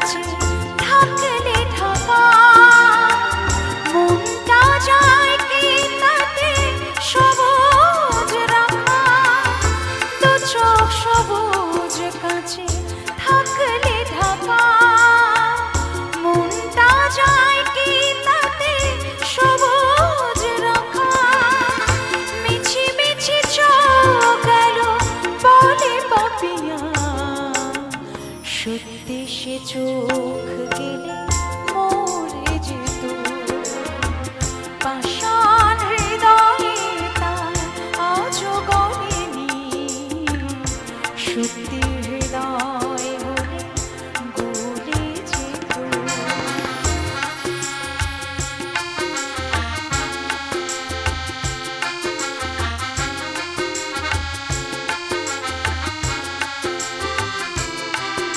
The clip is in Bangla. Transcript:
কাছে থাকলে ঢাকা মনটা যায় কি তাতে সবুজ রাখা দু চোখ সবুজ কাছে থাকলে ঢাকা মনটা যায় কি তাতে সবুজ রাখা মিছি মিছি চোখ গেল বলে পাপিয়া সত্যি সে চোখ গেলে